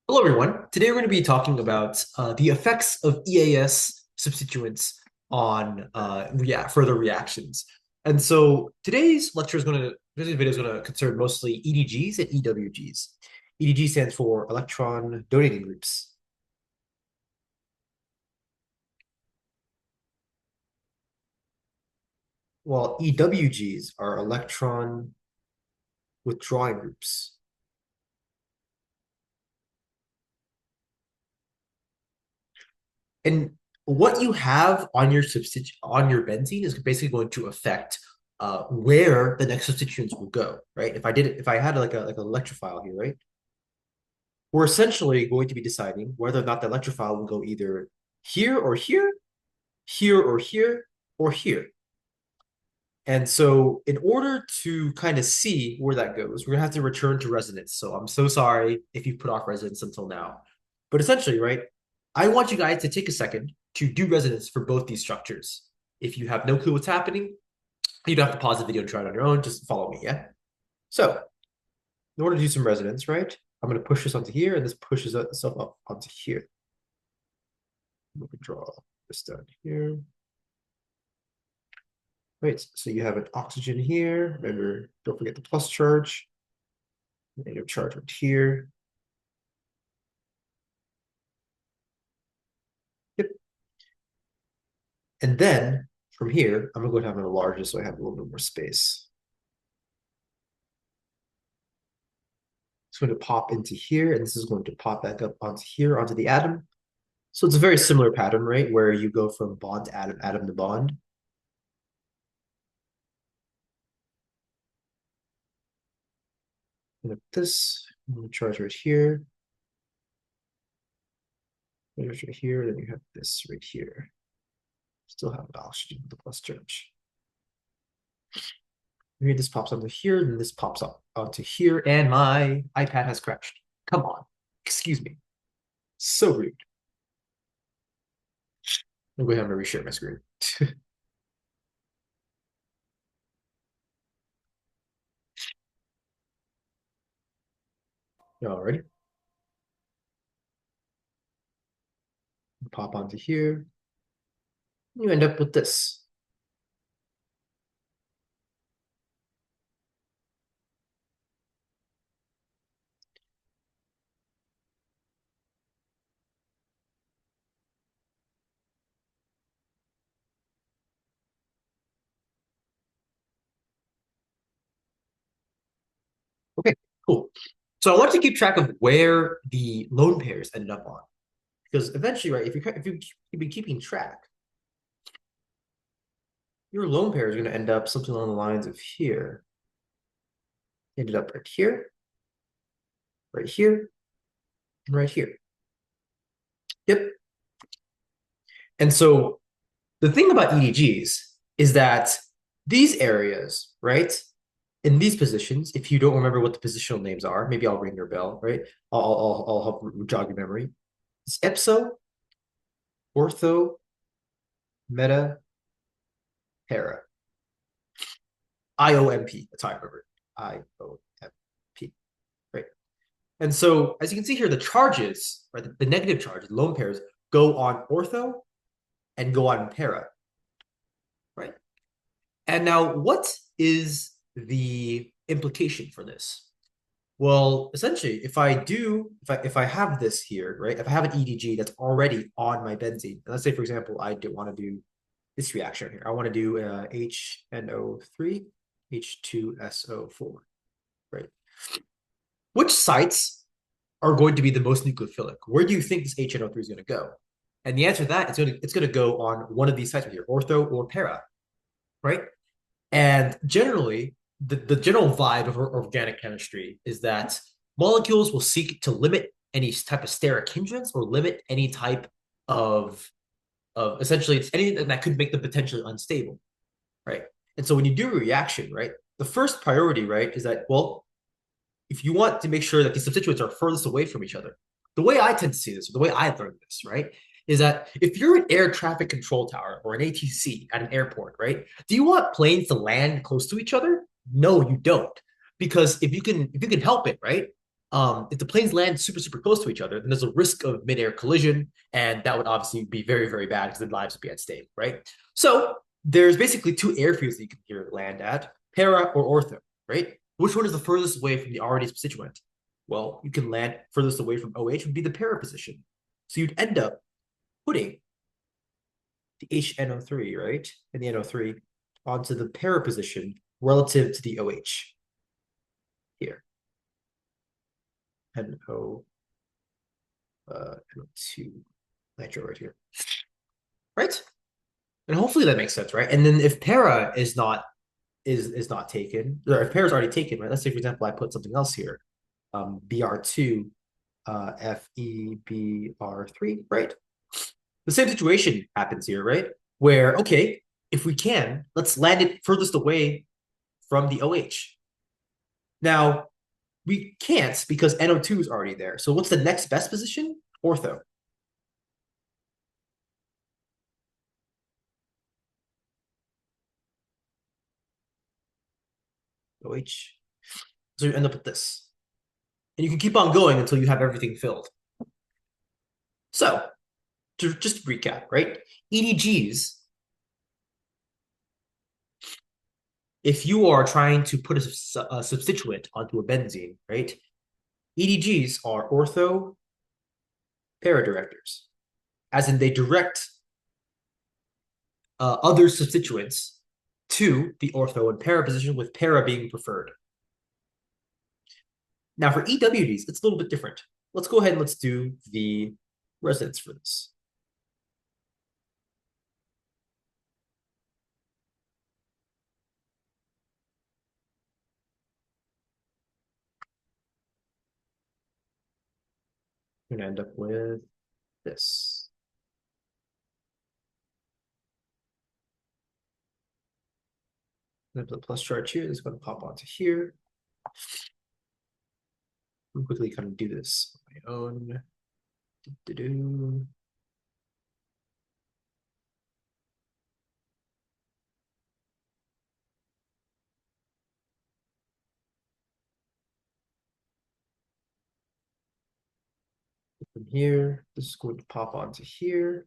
Hello, everyone. Today we're going to be talking about the effects of EAS substituents on further reactions. And so today's video is going to concern mostly EDGs and EWGs. EDG stands for electron donating groups, while EWGs are electron withdrawing groups. And what you have on your benzene is basically going to affect where the next substituents will go, right? If I had like an electrophile here, right? We're essentially going to be deciding whether or not the electrophile will go either here or here, here or here, or here. And so in order to kind of see where that goes, we're gonna have to return to resonance. So I'm so sorry if you put off resonance until now. But essentially, right, I want you guys to take a second to do resonance for both these structures. If you have no clue what's happening, you don't have to pause the video and try it on your own. Just follow me, yeah? So in order to do some resonance, right, I'm going to push this onto here, and this pushes itself up onto here. We can draw this down here. Right, so you have an oxygen here. Remember, don't forget the plus charge. Negative charge right here. Yep. And then from here, I'm going to go ahead and enlarge this so I have a little bit more space. It's going to pop into here, and this is going to pop back up onto here, onto the atom. So it's a very similar pattern, right? Where you go from bond to atom, atom to bond. And this, I'm going to charge right here. Charge right here, then you have this right here. Still have the oxygen with the plus charge. Here, this pops onto here, and this pops up onto here, and my iPad has crashed. Come on. Excuse me. So rude. I'm going to go ahead and reshare my screen. Alrighty. Pop onto here. You end up with this. Okay, cool. So I want to keep track of where the lone pairs ended up on. Because eventually, right, if you've been keeping track, your lone pair is going to end up something along the lines of here. Ended up right here, and right here. Yep. And so the thing about EDGs is that these areas, right, in these positions, if you don't remember what the positional names are, maybe I'll ring your bell, right? I'll help jog your memory. It's ipso, ortho, meta, para. IOMP. That's how I remember it. IOMP. Right. And so as you can see here, the charges, right, the negative charges, lone pairs, go on ortho and go on para. Right. And now what is the implication for this? Well, essentially, if I have this here, right? If I have an EDG that's already on my benzene, let's say, for example, I want to do this reaction here. I want to do HNO3, H2SO4, right? Which sites are going to be the most nucleophilic? Where do you think this HNO3 is going to go? And the answer to that, it's going to go on one of these sites right here, ortho or para, right? And generally, the general vibe of organic chemistry is that molecules will seek to limit any type of steric hindrance or limit any type of essentially it's anything that could make them potentially unstable, right? And so when you do a reaction, right, the first priority, right, is that, well, if you want to make sure that these substituents are furthest away from each other, the way I tend to see this, or the way I learned this, right, is that if you're an air traffic control tower or an ATC at an airport, right, do you want planes to land close to each other? No, you don't. Because if you can help it, right, if the planes land super, super close to each other, then there's a risk of mid-air collision, and that would obviously be very, very bad because the lives would be at stake, right? So there's basically two airfields that you can here land at, para or ortho, right? Which one is the furthest away from the already substituent? Well, you can land furthest away from OH would be the para position. So you'd end up putting the HNO3, right, and the NO3 onto the para position relative to the OH here. NO NO2 nitro right here, right? And hopefully that makes sense, right? And then if para is not taken, or if para is already taken, right? Let's say, for example, I put something else here, BR2, FEBR3, right? The same situation happens here, right? Where, okay, if we can, let's land it furthest away from the OH. Now, we can't because NO2 is already there. So what's the next best position? Ortho. OH. So you end up with this. And you can keep on going until you have everything filled. So, to just recap, right? EDGs, if you are trying to put a substituent onto a benzene, right? EDGs are ortho para directors, as in they direct other substituents to the ortho and para position, with para being preferred. Now for EWGs, it's a little bit different. Let's go ahead and let's do the resonance for this. We're going to end up with this. The plus charge here is going to pop onto here. I'll quickly kind of do this on my own. Do-do-do. From here, this is going to pop onto here.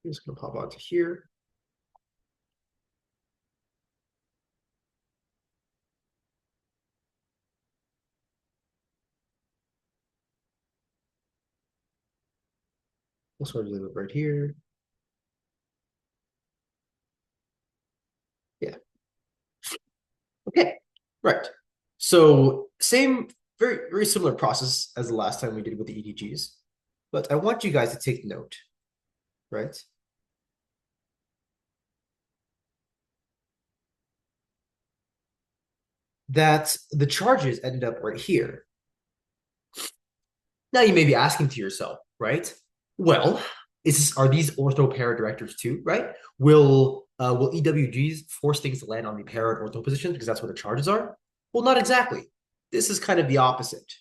It's going to pop onto here. We'll sort of leave it right here. Yeah. Okay. Right. So same, very, very similar process as the last time we did with the EDGs. But I want you guys to take note, right? That the charges ended up right here. Now you may be asking to yourself, right? Well, are these ortho para directors too, right? Will EWGs force things to land on the para and ortho positions because that's where the charges are? Well, not exactly. This is kind of the opposite.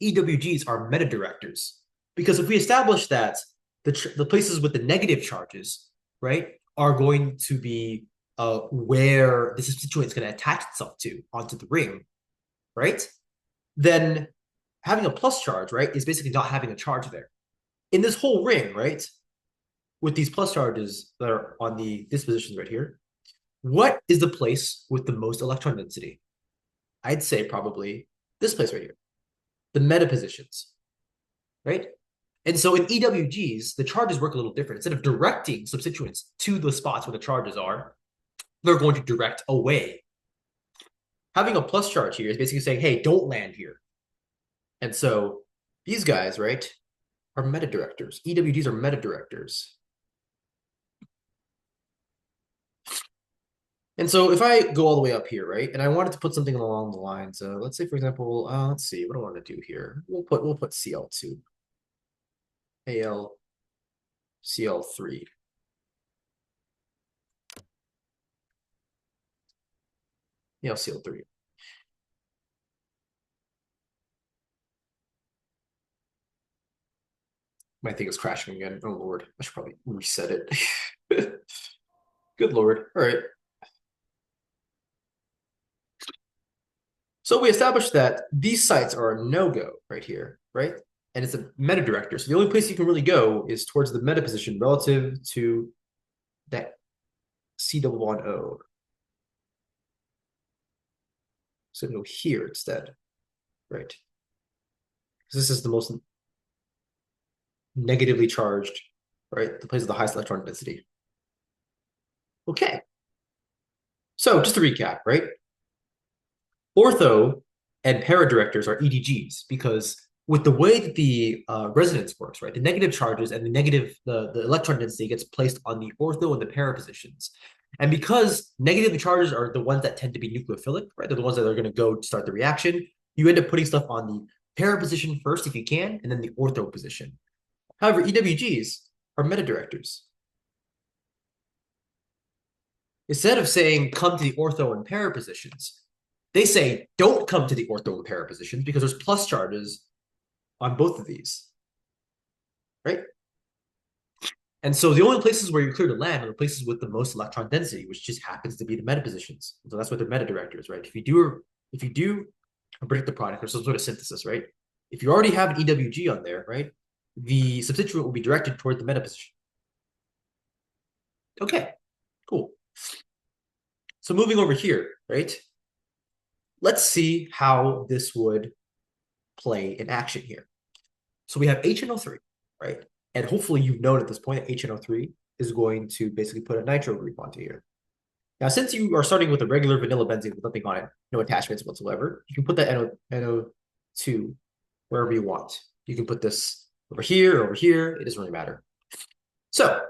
EWGs are meta directors because if we establish that the places with the negative charges, right, are going to be where the substituent is going to attach itself to onto the ring, right? Then having a plus charge, right, is basically not having a charge there. In this whole ring, right, with these plus charges that are on the dispositions right here, what is the place with the most electron density? I'd say probably this place right here, the meta positions, right? And so in EWGs, the charges work a little different. Instead of directing substituents to the spots where the charges are, they're going to direct away. Having a plus charge here is basically saying, hey, don't land here. And so these guys, right, are meta directors. EWGs are meta directors. And so if I go all the way up here, right, and I wanted to put something along the lines, let's say, for example, let's see, what do I want to do here? We'll put CL2, AL, CL3. CO3. My thing is crashing again. Oh Lord, I should probably reset it. Good Lord. All right. So we established that these sites are a no-go right here, right? And it's a meta director. So the only place you can really go is towards the meta position relative to that C double bond O. So go here instead, right? Because this is the most negatively charged, right? The place with the highest electron density. Okay. So just to recap, right? Ortho and para directors are EDGs because with the way that the resonance works, right, the negative charges and the electron density gets placed on the ortho and the para positions. And because negative charges are the ones that tend to be nucleophilic, right, they're the ones that are going to go start the reaction, you end up putting stuff on the para position first if you can, and then the ortho position. However, EWGs are meta directors. Instead of saying come to the ortho and para positions, they say don't come to the ortho and para positions because there's plus charges on both of these, right? And so the only places where you're clear to land are the places with the most electron density, which just happens to be the meta positions. So that's what they're meta directors, right? If you do a predictive product or some sort of synthesis, right? If you already have an EWG on there, right? The substituent will be directed toward the meta position. Okay, cool. So moving over here, right? Let's see how this would play in action here. So we have HNO3, right? And hopefully you've known at this point that HNO3 is going to basically put a nitro group onto here. Now, since you are starting with a regular vanilla benzene with nothing on it, no attachments whatsoever, you can put that NO2 wherever you want. You can put this over here, over here. It doesn't really matter. So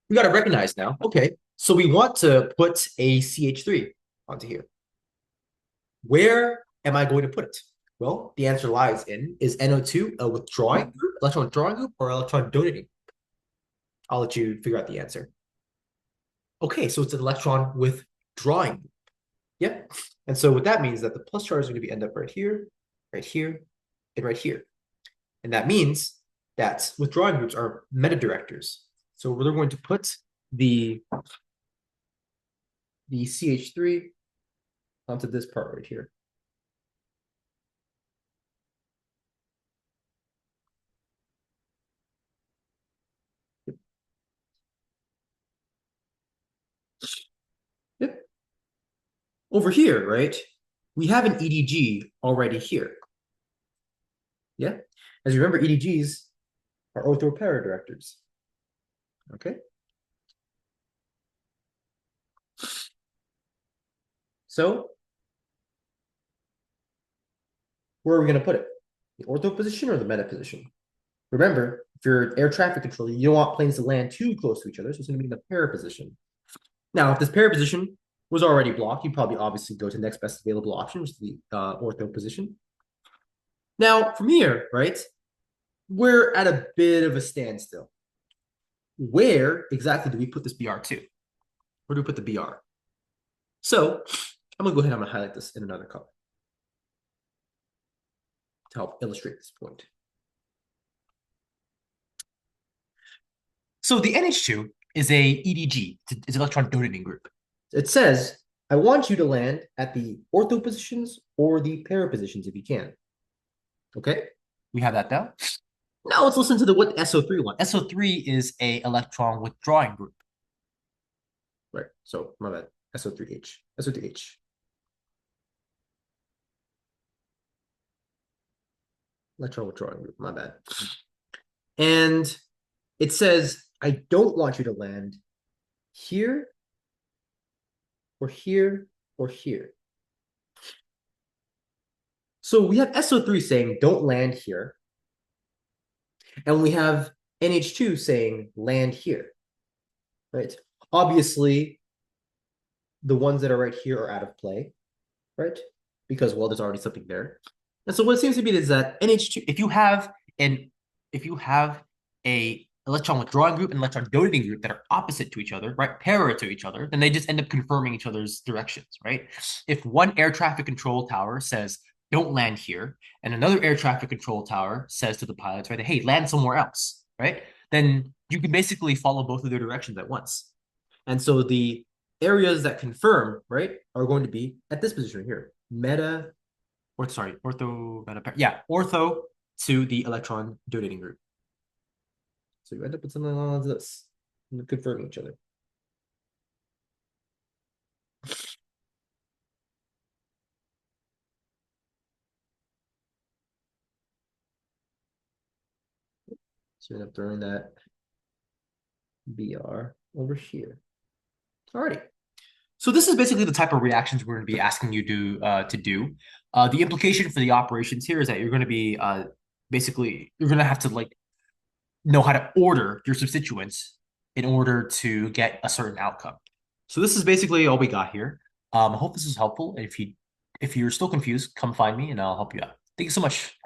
we got to recognize now, okay, so we want to put a CH3 onto here. Where am I going to put it? Well, the answer lies in, is NO2 a withdrawing group, electron withdrawing group, or electron donating? I'll let you figure out the answer. Okay, so it's an electron withdrawing group. Yeah. And so what that means is that the plus charge is going to be end up right here, and right here. And that means that withdrawing groups are meta directors. So we're going to put the CH3 onto this part right here. Yep. Over here, right, we have an EDG already here. Yeah. As you remember, EDGs are orthopara directors. Okay. So where are we going to put it? The ortho position or the meta position? Remember, if you're air traffic controller, you don't want planes to land too close to each other, so it's going to be in the para position. Now, if this para position was already blocked, you'd probably obviously go to the next best available option, which is the ortho position. Now, from here, right, we're at a bit of a standstill. Where exactly do we put this BR2? Where do we put the BR? So I'm going to go ahead and I'm going to highlight this in another color to help illustrate this point. So the NH2 is a EDG, it's an electron donating group. It says, I want you to land at the ortho positions or the para positions if you can. Okay, we have that down. Now let's listen to what SO3 wants. SO3 is a electron withdrawing group. Right, so my bad, SO3H, SO3H. Electron withdrawing group, my bad. And it says, I don't want you to land here, or here, or here. So we have SO3 saying, don't land here. And we have NH2 saying, land here. Right? Obviously, the ones that are right here are out of play, right? Because, well, there's already something there. And so what it seems to be is that NH2, if you have a electron withdrawing group and electron donating group that are opposite to each other, right, parallel to each other, then they just end up confirming each other's directions, right? If one air traffic control tower says, don't land here, and another air traffic control tower says to the pilots, right, hey, land somewhere else, right? Then you can basically follow both of their directions at once. And so the areas that confirm, right, are going to be at this position here, ortho, meta, yeah, ortho to the electron donating group. So you end up with something along this, confirming each other. So you end up throwing that BR over here. Alrighty. So this is basically the type of reactions we're going to be asking you to do. The implication for the operations here is that you're going to be basically you're going to have to like know how to order your substituents in order to get a certain outcome. So this is basically all we got here. I hope this is helpful. If you're still confused, come find me and I'll help you out. Thank you so much.